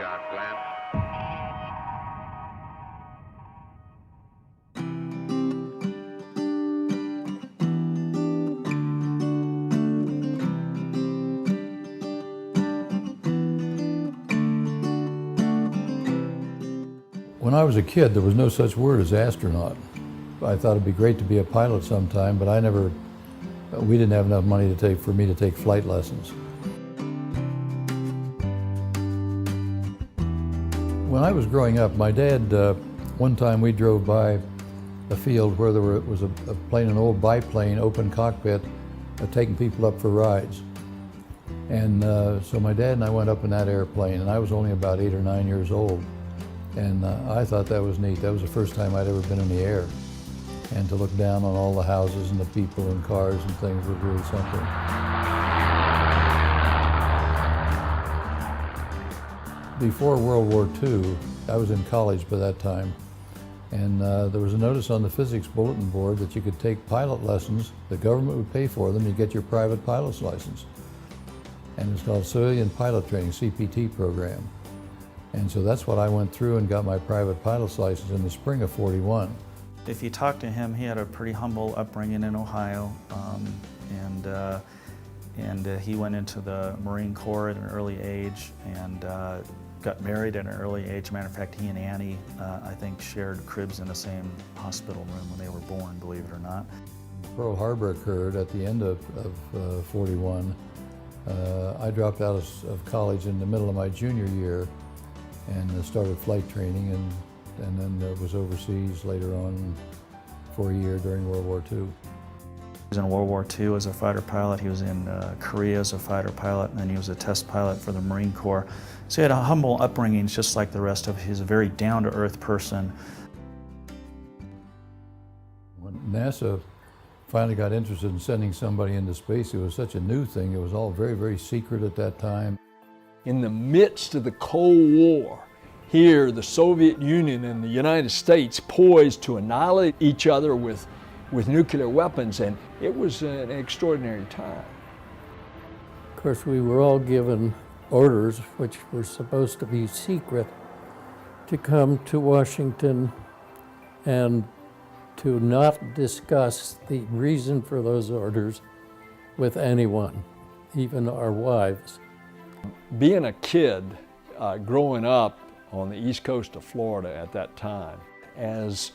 God plan. When I was a kid, there was no such word as astronaut. I thought it'd be great to be a pilot sometime, but we didn't have enough money for me to take flight lessons. When I was growing up, my dad, one time we drove by a field where there was a plane, an old biplane, open cockpit, taking people up for rides. And so my dad and I went up in that airplane, and I was only about 8 or 9 years old. And I thought that was neat. That was the first time I'd ever been in the air. And to look down on all the houses and the people and cars and things was really something. Before World War II, I was in college by that time, and there was a notice on the physics bulletin board that you could take pilot lessons. The government would pay for them. You'd get your private pilot's license. And it's called Civilian Pilot Training, CPT program. And so that's what I went through and got my private pilot's license in the spring of '41. If you talk to him, he had a pretty humble upbringing in Ohio, and he went into the Marine Corps at an early age and got married at an early age. Matter of fact, he and Annie, I think, shared cribs in the same hospital room when they were born, believe it or not. Pearl Harbor occurred at the end of '41. I dropped out of college in the middle of my junior year and started flight training, and then was overseas later on for a year during World War II. He was in World War II as a fighter pilot. He was in Korea as a fighter pilot, and then he was a test pilot for the Marine Corps. So he had a humble upbringing, just like the rest of us. He's a very down-to-earth person. When NASA finally got interested in sending somebody into space, it was such a new thing. It was all very, very secret at that time. In the midst of the Cold War, here the Soviet Union and the United States poised to annihilate each other with nuclear weapons, and it was an extraordinary time. Of course, we were all given orders, which were supposed to be secret, to come to Washington and to not discuss the reason for those orders with anyone, even our wives. Being a kid growing up on the east coast of Florida at that time, as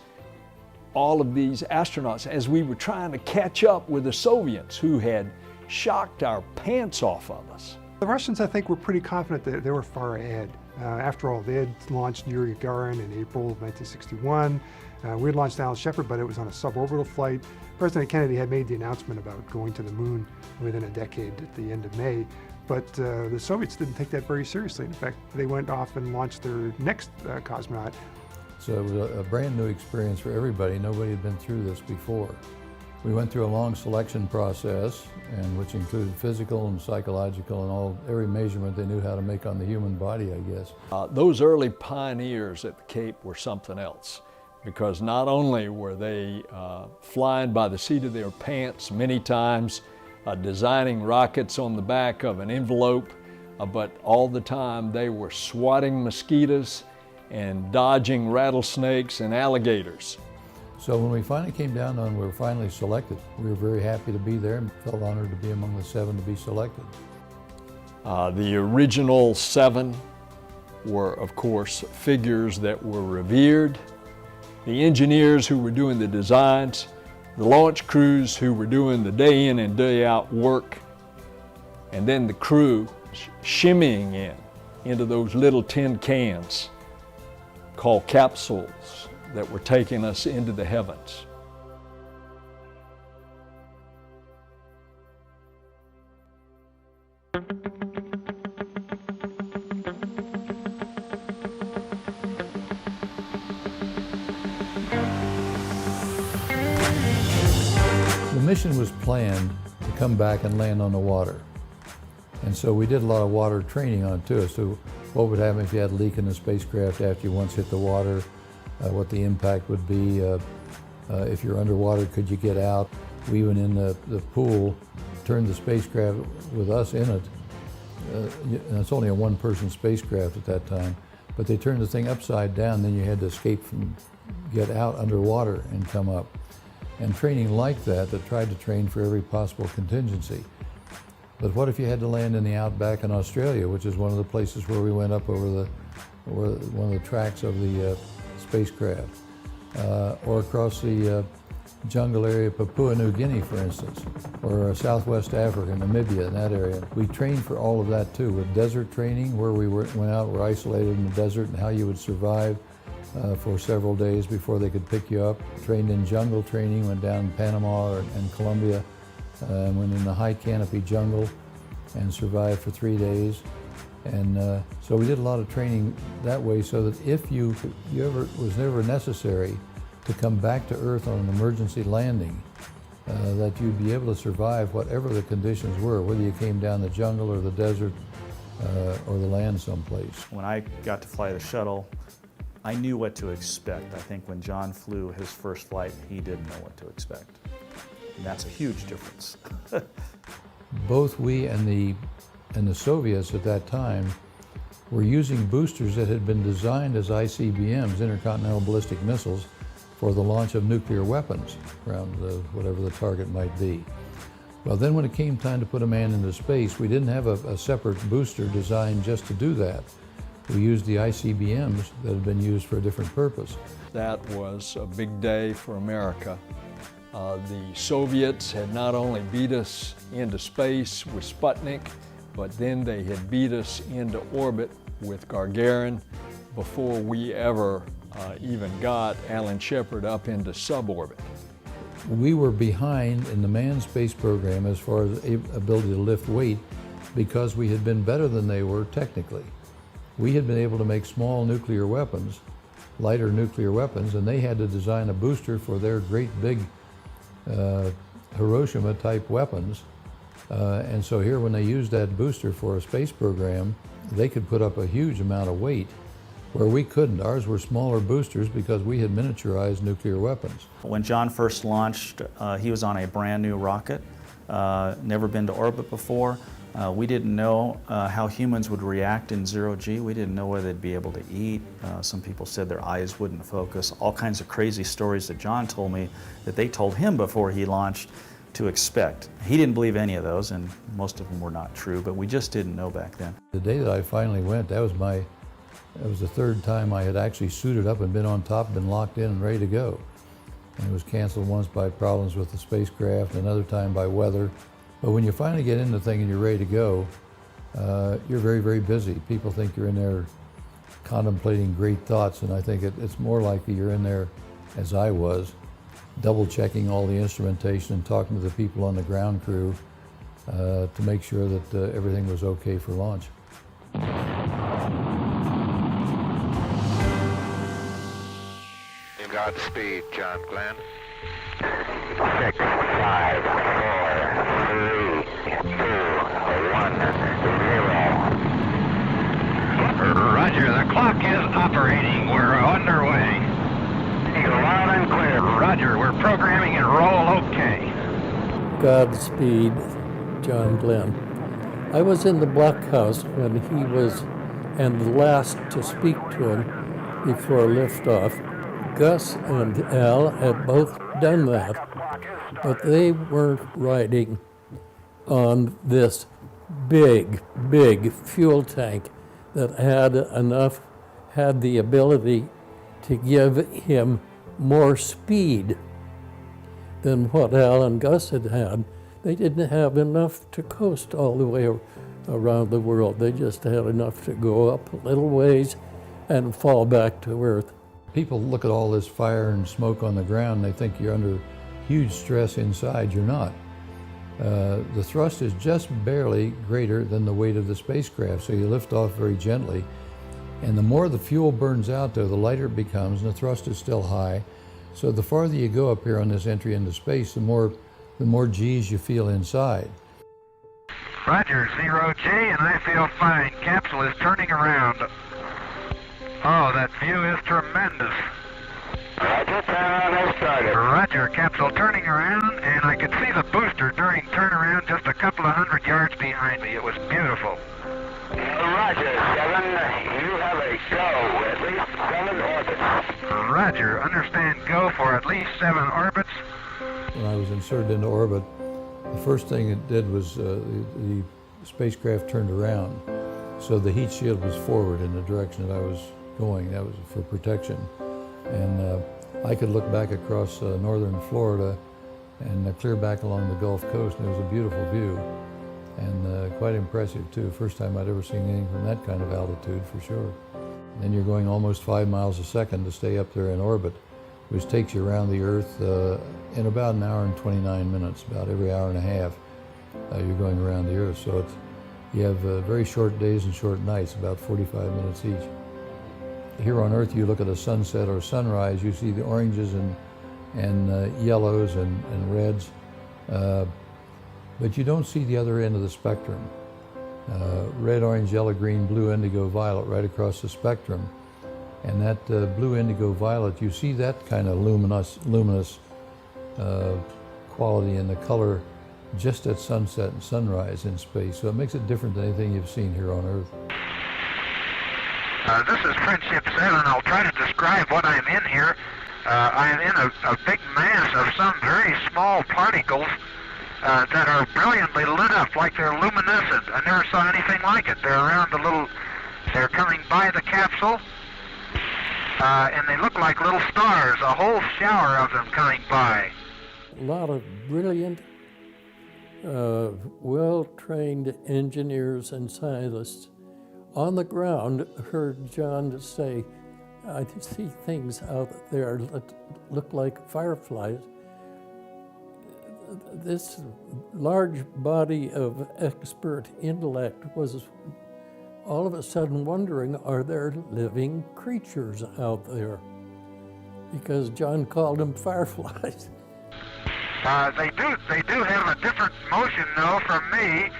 all of these astronauts, as we were trying to catch up with the Soviets who had shocked our pants off of us. The Russians, I think, were pretty confident that they were far ahead. After all, they had launched Yuri Gagarin in April of 1961. We had launched Alan Shepard, but it was on a suborbital flight. President Kennedy had made the announcement about going to the moon within a decade at the end of May. But the Soviets didn't take that very seriously. In fact, they went off and launched their next cosmonaut. So it was a brand new experience for everybody. Nobody had been through this before. We went through a long selection process, and which included physical and psychological and every measurement they knew how to make on the human body, I guess. Those early pioneers at the Cape were something else, because not only were they flying by the seat of their pants many times, designing rockets on the back of an envelope, but all the time they were swatting mosquitoes and dodging rattlesnakes and alligators. So when we finally came down and we were finally selected, we were very happy to be there and felt honored to be among the 7 to be selected. The original 7 were, of course, figures that were revered, the engineers who were doing the designs, the launch crews who were doing the day in and day out work, and then the crew shimmying into those little tin cans called capsules that were taking us into the heavens. The mission was planned to come back and land on the water. And so we did a lot of water training on it too. So what would happen if you had a leak in the spacecraft after you once hit the water, what the impact would be. If you're underwater, could you get out? We went in the pool, turned the spacecraft with us in it, and it's only a one-person spacecraft at that time, but they turned the thing upside down, then you had to escape from, get out underwater and come up. And training like that tried to train for every possible contingency. But what if you had to land in the outback in Australia, which is one of the places where we went up over one of the tracks of the spacecraft, or across the jungle area of Papua New Guinea, for instance, or Southwest Africa, Namibia, in that area. We trained for all of that too, with desert training, where we went out, were isolated in the desert, and how you would survive for several days before they could pick you up. Trained in jungle training, went down in Panama and Colombia, went in the high canopy jungle and survived for 3 days. And so we did a lot of training that way, so that if was never necessary to come back to Earth on an emergency landing, that you'd be able to survive whatever the conditions were, whether you came down the jungle or the desert or the land someplace. When I got to fly the shuttle, I knew what to expect. I think when John flew his first flight, he didn't know what to expect. And that's a huge difference. Both we and the Soviets at that time were using boosters that had been designed as ICBMs, intercontinental ballistic missiles, for the launch of nuclear weapons around whatever the target might be. Well, then when it came time to put a man into space, we didn't have a separate booster designed just to do that. We used the ICBMs that had been used for a different purpose. That was a big day for America. The Soviets had not only beat us into space with Sputnik, but then they had beat us into orbit with Gagarin before we ever even got Alan Shepard up into suborbit. We were behind in the manned space program as far as ability to lift weight, because we had been better than they were technically. We had been able to make small nuclear weapons, lighter nuclear weapons, and they had to design a booster for their great big Hiroshima type weapons. And so here, when they used that booster for a space program, they could put up a huge amount of weight where we couldn't. Ours were smaller boosters because we had miniaturized nuclear weapons. When John first launched, he was on a brand new rocket, never been to orbit before. We didn't know how humans would react in zero-G. We didn't know whether they'd be able to eat. Some people said their eyes wouldn't focus. All kinds of crazy stories that John told me that they told him before he launched to expect. He didn't believe any of those, and most of them were not true, but we just didn't know back then. The day that I finally went, that was the third time I had actually suited up and been on top, been locked in and ready to go. And it was canceled once by problems with the spacecraft, another time by weather. But when you finally get in the thing and you're ready to go, you're very, very busy. People think you're in there contemplating great thoughts, and I think it's more likely you're in there, as I was, double checking all the instrumentation and talking to the people on the ground crew to make sure that everything was okay for launch. Godspeed, John Glenn. 6, 5, 4, 3, 2, 1, 0. Roger, the clock is operating. We're underway. Loud and clear. Roger, we're programming and roll okay. Godspeed, John Glenn. I was in the blockhouse when he was, and the last to speak to him before liftoff. Gus and Al had both done that, but they weren't riding on this big, big fuel tank that had the ability to give him more speed than what Al and Gus had had. They didn't have enough to coast all the way around the world. They just had enough to go up a little ways and fall back to Earth. People look at all this fire and smoke on the ground and they think you're under huge stress inside. You're not. The thrust is just barely greater than the weight of the spacecraft, so you lift off very gently. And the more the fuel burns out there, the lighter it becomes, and the thrust is still high. So the farther you go up here on this entry into space, the more G's you feel inside. Roger, 0G, and I feel fine. Capsule is turning around. Oh, that view is tremendous. Roger, they started. Roger, capsule turning around, and I can see the booster during turnaround ground just a couple of hundred yards behind me. It was beautiful. Roger, 7. You have a go. At least 7 orbits. Roger. Understand go for at least 7 orbits. When I was inserted into orbit, the first thing it did was the spacecraft turned around. So the heat shield was forward in the direction that I was going. That was for protection. And I could look back across northern Florida and clear back along the Gulf Coast, and it was a beautiful view. And quite impressive too. First time I'd ever seen anything from that kind of altitude, for sure. And then you're going almost 5 miles a second to stay up there in orbit, which takes you around the Earth in about an hour and 29 minutes, about every hour and a half. You're going around the Earth. So you have very short days and short nights, about 45 minutes each. Here on Earth, you look at a sunset or sunrise, you see the oranges and yellows and reds. But you don't see the other end of the spectrum. Red, orange, yellow, green, blue, indigo, violet, right across the spectrum. And that blue, indigo, violet, you see that kind of luminous quality in the color just at sunset and sunrise in space. So it makes it different than anything you've seen here on Earth. This is Friendship 7. I'll try to describe what I'm in here. I'm in a big mass of some very small particles that are brilliantly lit up like they're luminescent. I never saw anything like it. They're coming by the capsule, and they look like little stars, a whole shower of them coming by. A lot of brilliant, well-trained engineers and scientists on the ground heard John say, I see things out there that look like fireflies. This large body of expert intellect was all of a sudden wondering, are there living creatures out there? Because John called them fireflies. They do have a different motion, though, from me,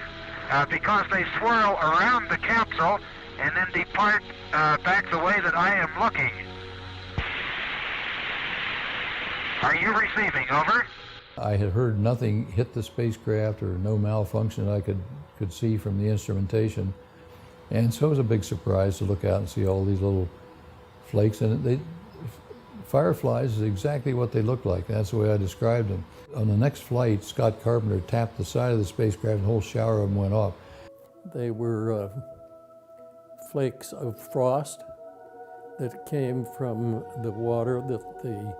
because they swirl around the capsule and then depart back the way that I am looking. Are you receiving? Over. I had heard nothing hit the spacecraft or no malfunction I could see from the instrumentation. And so it was a big surprise to look out and see all these little flakes. And fireflies is exactly what they look like. That's the way I described them. On the next flight, Scott Carpenter tapped the side of the spacecraft and a whole shower of them went off. They were flakes of frost that came from the water that the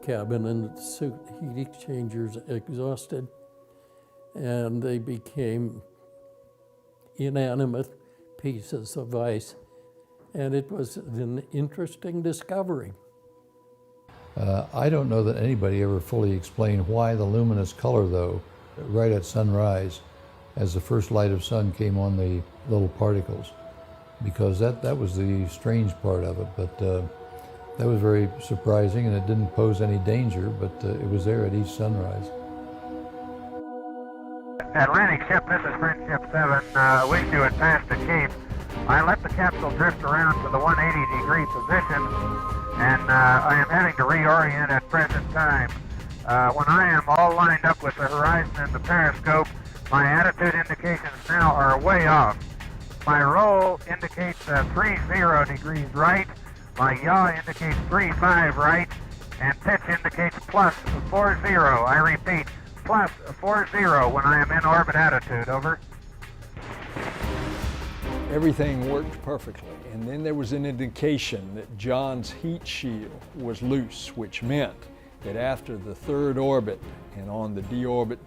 cabin and suit heat exchangers exhausted, and they became inanimate pieces of ice, and it was an interesting discovery. I don't know that anybody ever fully explained why the luminous color, though, right at sunrise, as the first light of sun came on the little particles, because that was the strange part of it. But that was very surprising, and it didn't pose any danger, but it was there at each sunrise. Atlantic ship, this is Friendship 7. Wish you had passed the Cape. I let the capsule drift around to the 180-degree position, and I am having to reorient at present time. When I am all lined up with the horizon and the periscope, my attitude indications now are way off. My roll indicates 30 degrees right, my yaw indicates 35 right, and pitch indicates plus 40. I repeat, plus 40 when I am in orbit attitude. Over. Everything worked perfectly, and then there was an indication that John's heat shield was loose, which meant that after the third orbit and on the deorbit,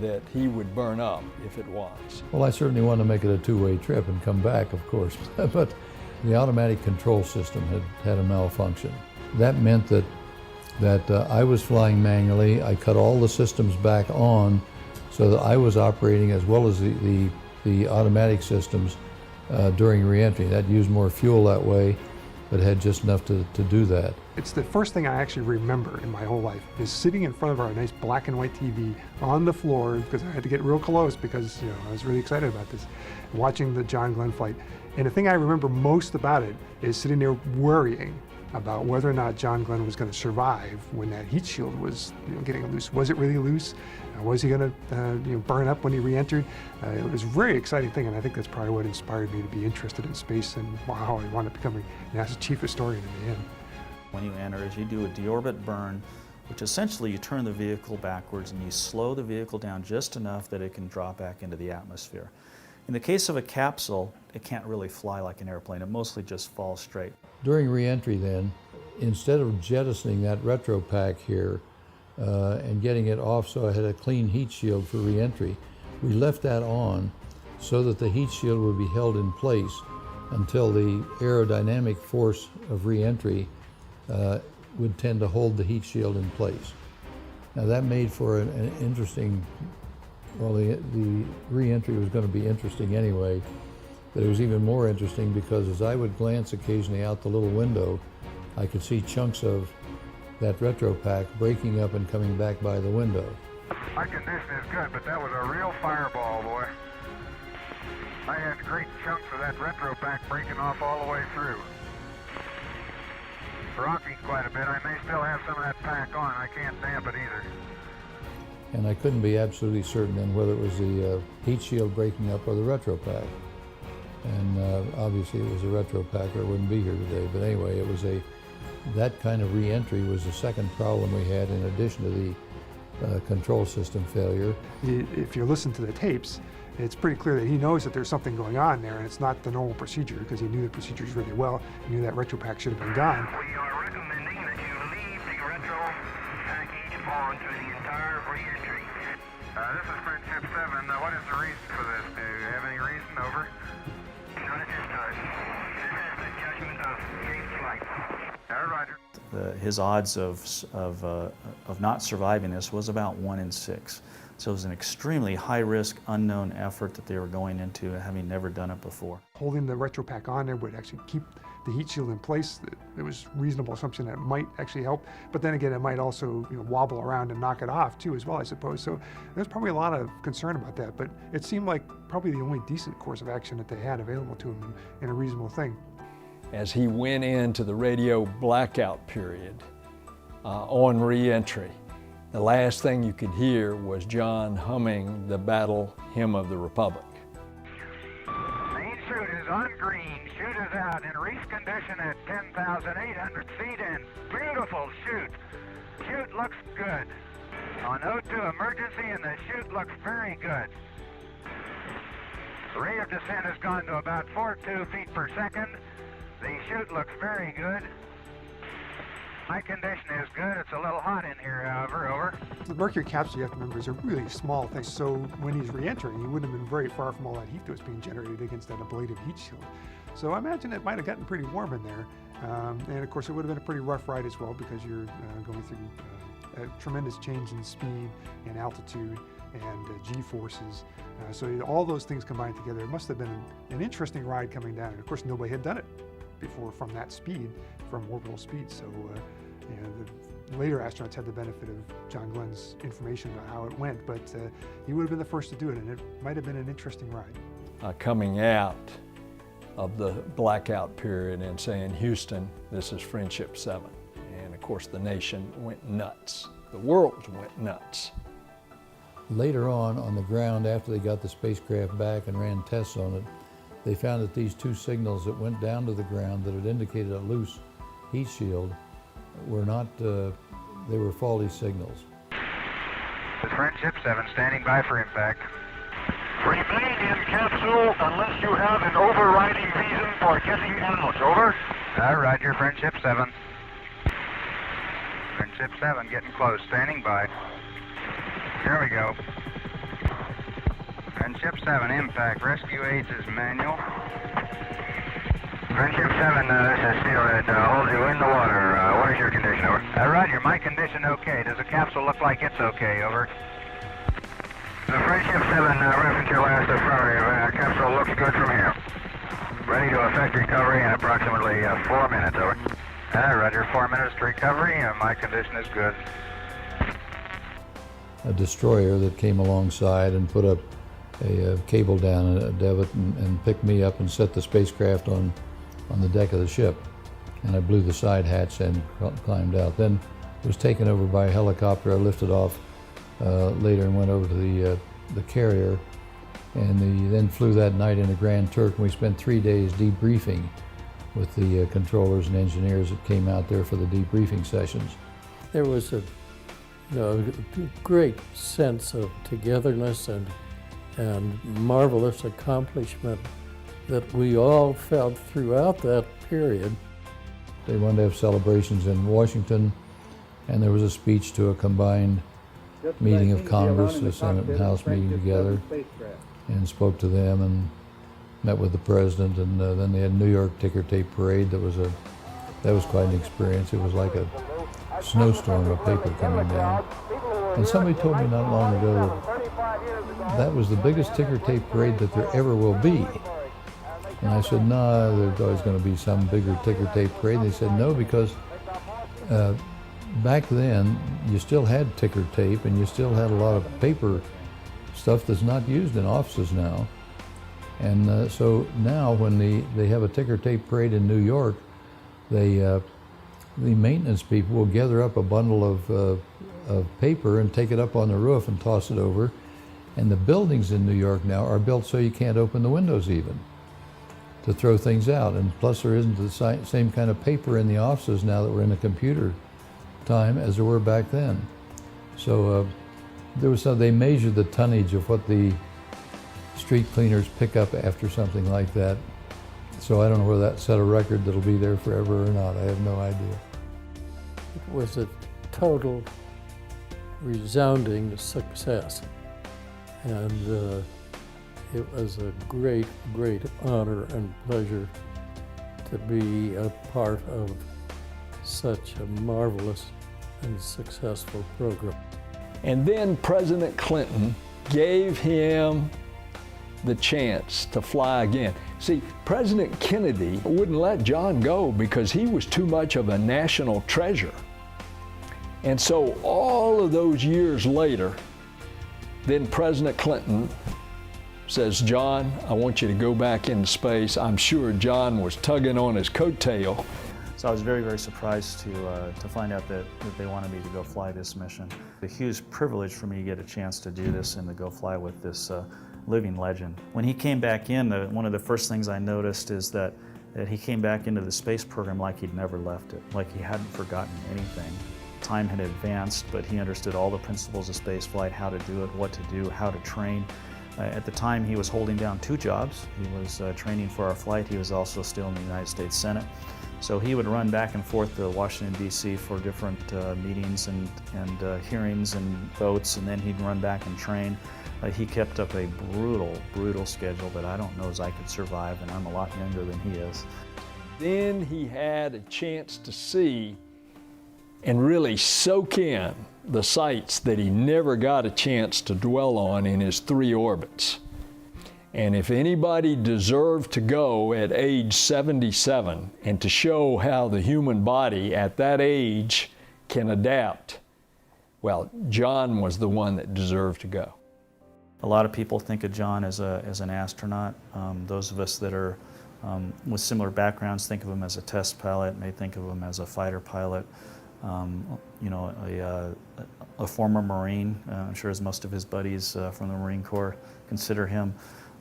that he would burn up if it was. Well, I certainly wanted to make it a two-way trip and come back, of course, but the automatic control system had a malfunction. That meant that I was flying manually. I cut all the systems back on so that I was operating as well as the automatic systems during re-entry. That used more fuel that way, but had just enough to do that. It's the first thing I actually remember in my whole life is sitting in front of our nice black and white TV on the floor, because I had to get real close because I was really excited about this, watching the John Glenn flight. And the thing I remember most about it is sitting there worrying about whether or not John Glenn was going to survive when that heat shield was getting loose. Was it really loose? Was he going to burn up when he re-entered? It was a very exciting thing, and I think that's probably what inspired me to be interested in space and how I wound up becoming NASA's chief historian in the end. When you enter, is you do a deorbit burn, which essentially you turn the vehicle backwards and you slow the vehicle down just enough that it can drop back into the atmosphere. In the case of a capsule, it can't really fly like an airplane. It mostly just falls straight. During re-entry then, instead of jettisoning that retro pack here and getting it off so I had a clean heat shield for re-entry, we left that on so that the heat shield would be held in place until the aerodynamic force of re-entry would tend to hold the heat shield in place. Now that made for an interesting, well, the re-entry was going to be interesting anyway, but it was even more interesting because as I would glance occasionally out the little window, I could see chunks of that retro pack breaking up and coming back by the window. My condition is good, but that was a real fireball, boy. I had great chunks of that retro pack breaking off all the way through. Rocking quite a bit. I may still have some of that pack on. I can't damp it either. And I couldn't be absolutely certain then whether it was the heat shield breaking up or the retro pack. And obviously it was a retro pack or I wouldn't be here today. But anyway, it was that kind of re-entry was the second problem we had in addition to the control system failure. If you listen to the tapes, it's pretty clear that he knows that there's something going on there, and it's not the normal procedure because he knew the procedures really well. He knew that retro pack should have been gone. We are recommending that you leave the retro package on to the entire re-entry. This is Friendship 7. What is the reason for this? Do you have any reason? Over. Not at this time. This is the judgment of safe flight. Roger. His odds of not surviving this was about 1 in 6. So it was an extremely high-risk, unknown effort that they were going into, having never done it before. Holding the retro pack on there would actually keep the heat shield in place. It was a reasonable assumption that it might actually help, but then again, it might also wobble around and knock it off too as well, I suppose. So there's probably a lot of concern about that, but it seemed like probably the only decent course of action that they had available to him and a reasonable thing. As he went into the radio blackout period on re-entry, the last thing you could hear was John humming the battle hymn of the Republic. Main chute is on green. Chute is out in reef condition at 10,800 feet and beautiful chute. Chute looks good. On O2 emergency and the chute looks very good. The rate of descent has gone to about 4.2 feet per second. The chute looks very good. My condition is good. It's a little hot in here, however. Over. The Mercury capsule, you have to remember, is a really small thing. So when he's re-entering, he wouldn't have been very far from all that heat that was being generated against that ablative heat shield. So I imagine it might have gotten pretty warm in there. And of course, it would have been a pretty rough ride as well because you're going through a tremendous change in speed and altitude and G-forces. So all those things combined together, it must have been an interesting ride coming down. And of course, nobody had done it before from that speed, from orbital speed. So the later astronauts had the benefit of John Glenn's information about how it went, but he would have been the first to do it, and it might have been an interesting ride. Coming out of the blackout period and saying, Houston, this is Friendship 7. And of course, the nation went nuts. The world went nuts. Later on the ground, after they got the spacecraft back and ran tests on it, they found that these two signals that went down to the ground that had indicated a loose heat shield were not, they were faulty signals. This is Friendship 7 standing by for impact. Remain in capsule unless you have an overriding reason for getting out. Over. Roger, Friendship 7. Friendship 7 getting close, standing by. Here we go. Friendship 7, impact. Rescue aids is manual. Friendship 7, this is Steelhead. Hold you in the water. What is your condition? Over. Roger, my condition okay. Does the capsule look like it's okay? Over. Friendship 7, reference your last affirmative. Capsule looks good from here. Ready to effect recovery in approximately 4 minutes. Over. Roger, 4 minutes to recovery. My condition is good. A destroyer that came alongside and put up a cable down a Devitt and picked me up and set the spacecraft on the deck of the ship. and I blew the side hatch and climbed out. Then was taken over by a helicopter. I lifted off later and went over to the carrier, and then flew that night into Grand Turk, and we spent 3 days debriefing with the controllers and engineers that came out there for the debriefing sessions. There was a great sense of togetherness and marvelous accomplishment that we all felt throughout that period. They wanted to have celebrations in Washington, and there was a speech to a combined meeting of Congress, the Senate and House meeting together, and spoke to them and met with the president, and then they had New York ticker tape parade. That was quite an experience. It was like a snowstorm of paper coming down. And somebody told me not long ago that was the biggest ticker tape parade that there ever will be. And I said, no, there's always going to be some bigger ticker tape parade. And they said, no, because back then you still had ticker tape and you still had a lot of paper stuff that's not used in offices now. And so now when they have a ticker tape parade in New York, the maintenance people will gather up a bundle of paper and take it up on the roof and toss it over. And the buildings in New York now are built so you can't open the windows even to throw things out. And plus there isn't the same kind of paper in the offices now that we're in a computer time as there were back then. So they measured the tonnage of what the street cleaners pick up after something like that. So I don't know whether that set a record that'll be there forever or not. I have no idea. It was a total resounding success. And it was a great, great honor and pleasure to be a part of such a marvelous and successful program. And then President Clinton gave him the chance to fly again. See, President Kennedy wouldn't let John go because he was too much of a national treasure. And so all of those years later, then President Clinton says, John, I want you to go back into space. I'm sure John was tugging on his coattail. So I was very, very surprised to find out that they wanted me to go fly this mission. A huge privilege for me to get a chance to do this and to go fly with this living legend. When he came back in, one of the first things I noticed is that he came back into the space program like he'd never left it, like he hadn't forgotten anything. Time had advanced, but he understood all the principles of space flight, how to do it, what to do, how to train. At the time, he was holding down 2 jobs. He was training for our flight. He was also still in the United States Senate. So he would run back and forth to Washington, D.C. for different meetings and hearings and votes, and then he'd run back and train. He kept up a brutal, brutal schedule that I don't know as I could survive, and I'm a lot younger than he is. Then he had a chance to see and really soak in the sites that he never got a chance to dwell on in his 3 orbits. And if anybody deserved to go at age 77 and to show how the human body at that age can adapt, well, John was the one that deserved to go. A lot of people think of John as an astronaut. Those of us that are with similar backgrounds think of him as a test pilot, may think of him as a fighter pilot. You know, a former Marine, I'm sure as most of his buddies from the Marine Corps consider him.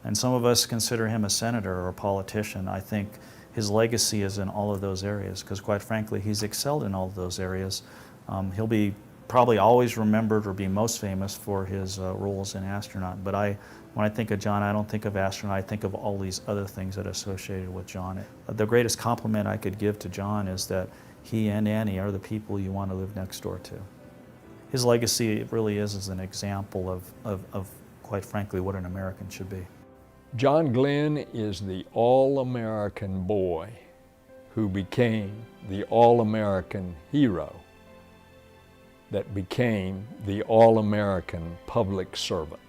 And some of us consider him a senator or a politician. I think his legacy is in all of those areas because quite frankly, he's excelled in all of those areas. He'll be probably always remembered or be most famous for his roles in astronaut. But when I think of John, I don't think of astronaut, I think of all these other things that are associated with John. The greatest compliment I could give to John is that he and Annie are the people you want to live next door to. His legacy really is an example of quite frankly, what an American should be. John Glenn is the all-American boy who became the all-American hero that became the all-American public servant.